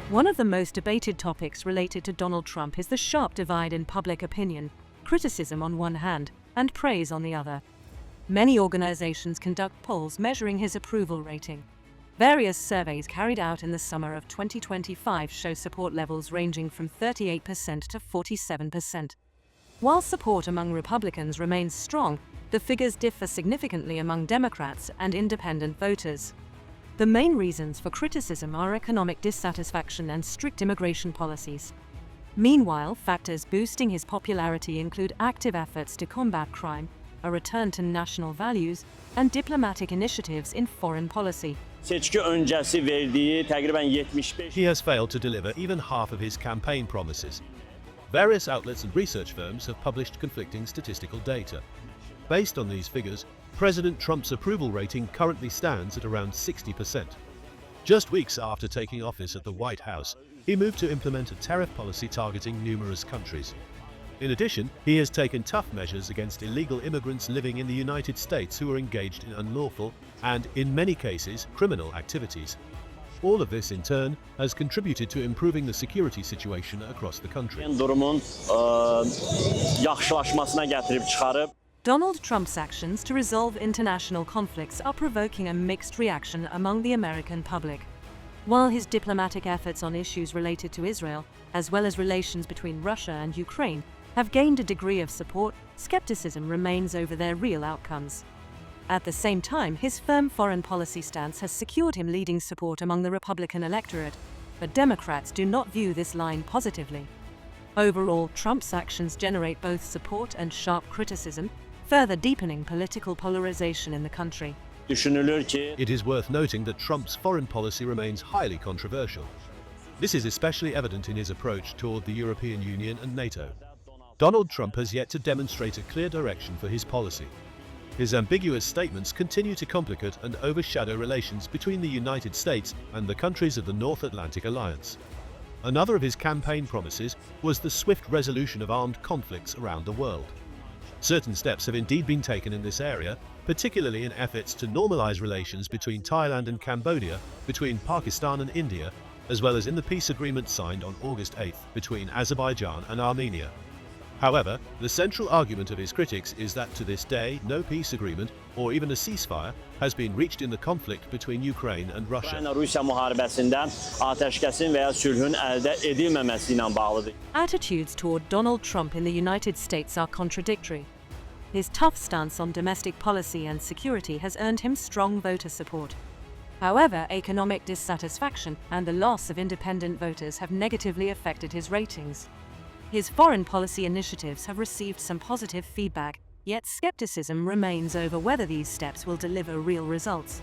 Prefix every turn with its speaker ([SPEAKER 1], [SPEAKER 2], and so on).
[SPEAKER 1] One of the most debated topics related to Donald Trump is the sharp divide in public opinion, criticism on one hand, and praise on the other. Many organizations conduct polls measuring his approval rating. Various surveys carried out in the summer of 2025 show support levels ranging from 38% to 47%. While support among Republicans remains strong, the figures differ significantly among Democrats and independent voters. The main reasons for criticism are economic dissatisfaction and strict immigration policies. Meanwhile, factors boosting his popularity include active efforts to combat crime, a return to national values, and diplomatic initiatives in foreign policy.
[SPEAKER 2] Seçki öncesi verdiği təqribən 75
[SPEAKER 3] He has failed to deliver even half of his campaign promises. Various outlets and research firms have published conflicting statistical data. Based on these figures, President Trump's approval rating currently stands at around 60%. Just weeks after taking office at the White House, he moved to implement a tariff policy targeting numerous countries. In addition, he has taken tough measures against illegal immigrants living in the United States who are engaged in unlawful and, in many cases, criminal activities. All of this, in turn, has contributed to improving the security situation across the country.
[SPEAKER 2] durumun yaxşılaşmasına gətirib çıxarıb.
[SPEAKER 1] Donald Trump's actions to resolve international conflicts are provoking a mixed reaction among the American public. While his diplomatic efforts on issues related to Israel, as well as relations between Russia and Ukraine, have gained a degree of support, skepticism remains over their real outcomes. At the same time, his firm foreign policy stance has secured him leading support among the Republican electorate, but Democrats do not view this line positively. Overall, Trump's actions generate both support and sharp criticism, further deepening political polarization in the country.
[SPEAKER 2] Düşünülür ki
[SPEAKER 3] It is worth noting that Trump's foreign policy remains highly controversial. This is especially evident in his approach toward the European Union and NATO. Donald Trump has yet to demonstrate a clear direction for his policy. His ambiguous statements continue to complicate and overshadow relations between the United States and the countries of the North Atlantic Alliance. Another of his campaign promises was the swift resolution of armed conflicts around the world. Certain steps have indeed been taken in this area, particularly in efforts to normalize relations between Thailand and Cambodia, between Pakistan and India, as well as in the peace agreement signed on August 8th between Azerbaijan and Armenia. However, the central argument of his critics is that to this day, no peace agreement or even a ceasefire has been reached in the conflict between Ukraine and Russia.
[SPEAKER 2] Ukrayna-Rusiya müharibəsində atəşkəsin və ya sülhün əldə edilməməsi ilə bağlıdır.
[SPEAKER 1] Attitudes toward Donald Trump in the United States are contradictory. His tough stance on domestic policy and security has earned him strong voter support. However, economic dissatisfaction and the loss of independent voters have negatively affected his ratings. His foreign policy initiatives have received some positive feedback, yet skepticism remains over whether these steps will deliver real results.